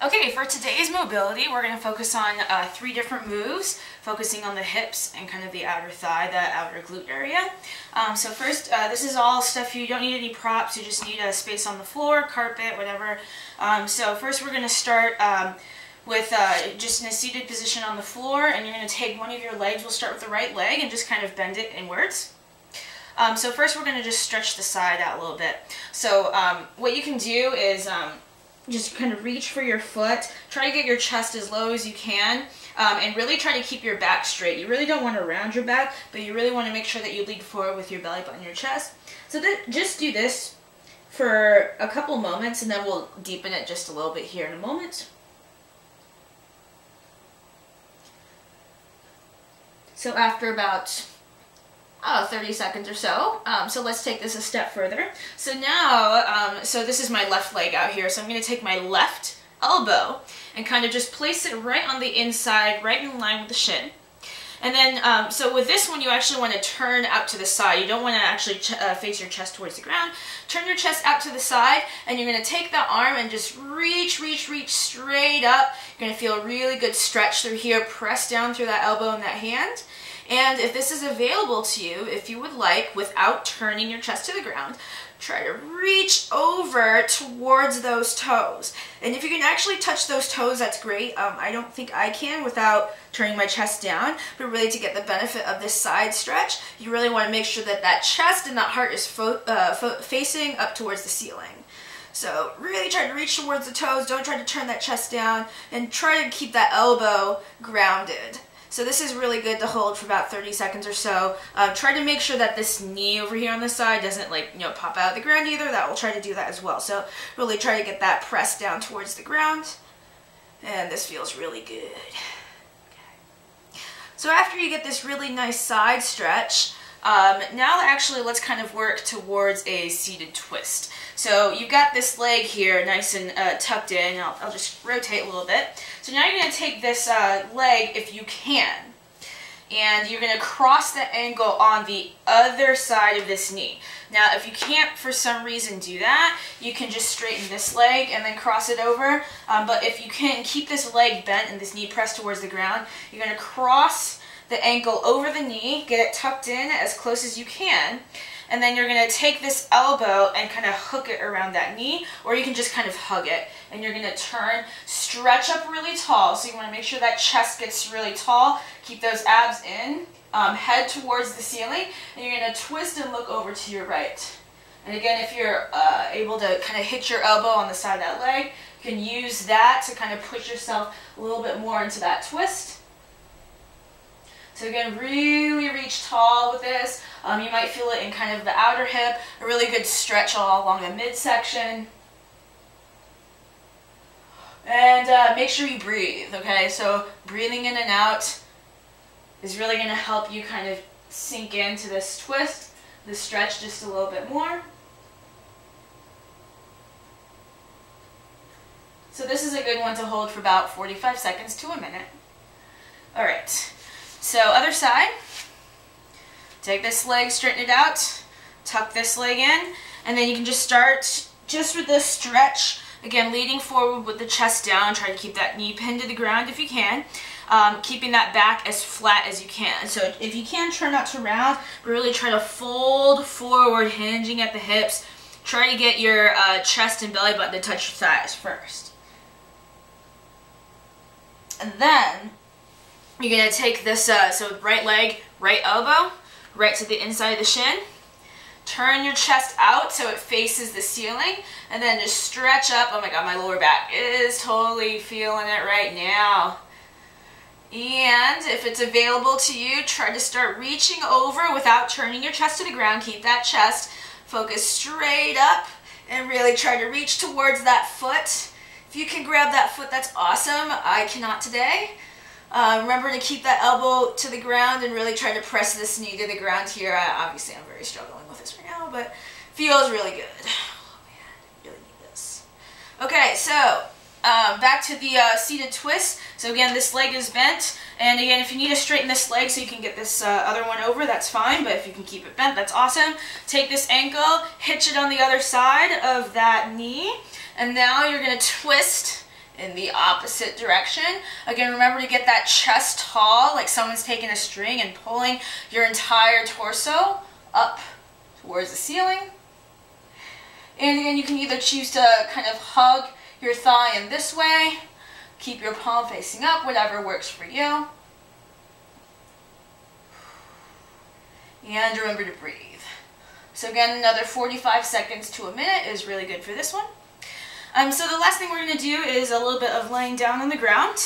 Okay, for today's mobility, we're going to focus on 3 different moves, focusing on the hips and kind of the outer thigh, the outer glute area. So first, this is all stuff you don't need any props, you just need a space on the floor, carpet, whatever. So first we're going to start with just in a seated position on the floor, and you're going to take one of your legs, we'll start with the right leg, and just kind of bend it inwards. So first we're going to just stretch the side out a little bit. So what you can do is just kind of reach for your foot, try to get your chest as low as you can, and really try to keep your back straight. You really don't want to round your back, but you really want to make sure that you lean forward with your belly button and your chest. So just do this for a couple moments, and then we'll deepen it just a little bit here in a moment. So after about 30 seconds or so. So let's take this a step further. So now, so this is my left leg out here. So I'm going to take my left elbow and kind of just place it right on the inside, right in line with the shin. And then, so with this one, you actually want to turn out to the side. You don't want to actually face your chest towards the ground. Turn your chest out to the side, and you're going to take that arm and just reach straight up. You're going to feel a really good stretch through here. Press down through that elbow and that hand. And if this is available to you, if you would like, without turning your chest to the ground, try to reach over towards those toes. And if you can actually touch those toes, that's great. I don't think I can without turning my chest down, but really to get the benefit of this side stretch, you really want to make sure that that chest and that heart is facing up towards the ceiling. So really try to reach towards the toes, don't try to turn that chest down, and try to keep that elbow grounded. So this is really good to hold for about 30 seconds or so. Try to make sure that this knee over here on the side doesn't pop out of the ground either. That will try to do that as well. So really try to get that pressed down towards the ground. And this feels really good. Okay. So after you get this really nice side stretch, now actually let's kind of work towards a seated twist. So you've got this leg here nice and tucked in. I'll just rotate a little bit. So now you're going to take this leg, if you can, and you're going to cross the ankle on the other side of this knee. Now if you can't for some reason do that, you can just straighten this leg and then cross it over. But if you can keep this leg bent and this knee pressed towards the ground, you're going to cross the ankle over the knee, get it tucked in as close as you can, and then you're going to take this elbow and kind of hook it around that knee, or you can just kind of hug it, and you're going to turn, stretch up really tall, so you want to make sure that chest gets really tall, keep those abs in, head towards the ceiling, and you're going to twist and look over to your right. And again, if you're able to kind of hit your elbow on the side of that leg, you can use that to kind of push yourself a little bit more into that twist. So again, really reach tall with this. You might feel it in kind of the outer hip, a really good stretch all along the midsection. And make sure you breathe, okay? So breathing in and out is really going to help you kind of sink into this twist, this stretch just a little bit more. So this is a good one to hold for about 45 seconds to a minute. All right. So other side, take this leg, straighten it out, tuck this leg in, and then you can just start just with this stretch, again leaning forward with the chest down, try to keep that knee pinned to the ground if you can, keeping that back as flat as you can. So if you can, try not to round, but really try to fold forward, hinging at the hips. Try to get your chest and belly button to touch your thighs first. And then you're going to take this, so right leg, right elbow, right to the inside of the shin. Turn your chest out so it faces the ceiling, and then just stretch up. Oh my god, my lower back is totally feeling it right now. And if it's available to you, try to start reaching over without turning your chest to the ground. Keep that chest focused straight up, and really try to reach towards that foot. If you can grab that foot, that's awesome. I cannot today. Remember to keep that elbow to the ground and really try to press this knee to the ground here. Obviously, I'm very struggling with this right now, but feels really good. Oh man, really need this. Okay, so back to the seated twist. So again, this leg is bent, and again, if you need to straighten this leg so you can get this other one over, that's fine, but if you can keep it bent, that's awesome. Take this ankle, hitch it on the other side of that knee, and now you're going to twist in the opposite direction. Again, remember to get that chest tall, like someone's taking a string and pulling your entire torso up towards the ceiling. And again, you can either choose to kind of hug your thigh in this way, keep your palm facing up, whatever works for you. And remember to breathe. So again, another 45 seconds to a minute is really good for this one. So the last thing we're going to do is a little bit of laying down on the ground.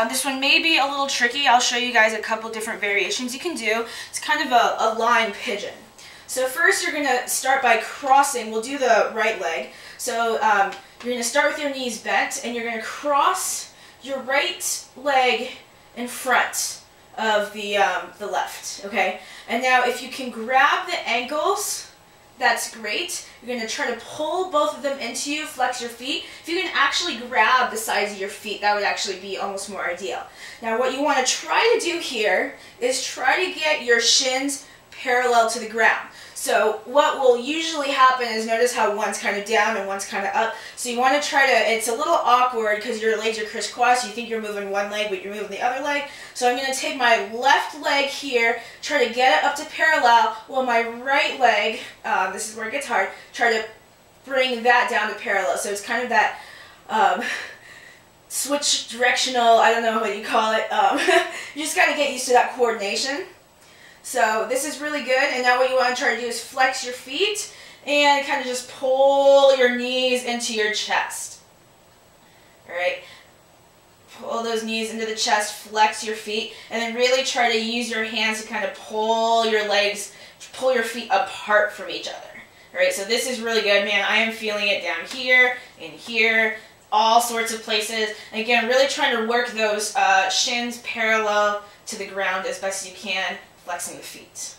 This one may be a little tricky. I'll show you guys a couple different variations you can do. It's kind of a lying pigeon. So first you're going to start by crossing. We'll do the right leg. So you're going to start with your knees bent, and you're going to cross your right leg in front of the left, okay? And now if you can grab the ankles, that's great. You're going to try to pull both of them into you, flex your feet. If you can actually grab the sides of your feet, that would actually be almost more ideal. Now what you want to try to do here is try to get your shins parallel to the ground. So what will usually happen is, notice how one's kind of down and one's kind of up. So you want to try to, it's a little awkward because your legs are crisscrossed. You think you're moving one leg, but you're moving the other leg. So I'm going to take my left leg here, try to get it up to parallel, while my right leg, this is where it gets hard, try to bring that down to parallel. So it's kind of that switch directional, I don't know what you call it. You just got to get used to that coordination. So this is really good, and now what you want to try to do is flex your feet and kind of just pull your knees into your chest. Alright, pull those knees into the chest, flex your feet, and then really try to use your hands to kind of pull your legs, pull your feet apart from each other. Alright, so this is really good, man. I am feeling it down here, in here, all sorts of places. And again, really trying to work those shins parallel to the ground as best as you can, flexing the feet.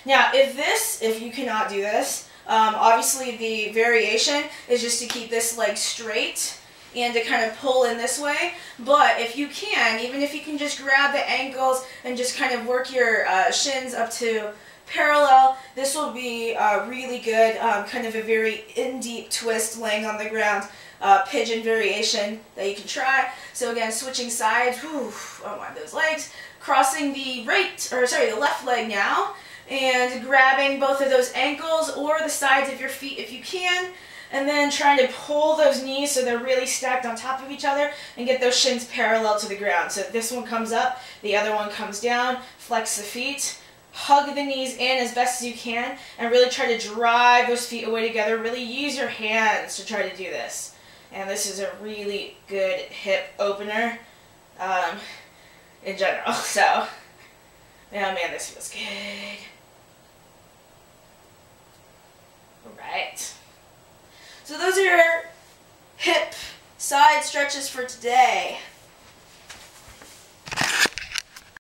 Now, if you cannot do this, obviously the variation is just to keep this leg straight and to kind of pull in this way. But if you can, even if you can just grab the ankles and just kind of work your shins up to parallel, this will be really good, kind of a very in-deep twist laying on the ground. Pigeon variation that you can try. So again, switching sides, I want those legs, crossing the left leg now, and grabbing both of those ankles or the sides of your feet if you can, and then trying to pull those knees so they're really stacked on top of each other and get those shins parallel to the ground. So this one comes up, the other one comes down, flex the feet, hug the knees in as best as you can, and really try to drive those feet away together. Really use your hands to try to do this. And this is a really good hip opener in general. So, oh man, this feels good. Alright. So those are your hip side stretches for today.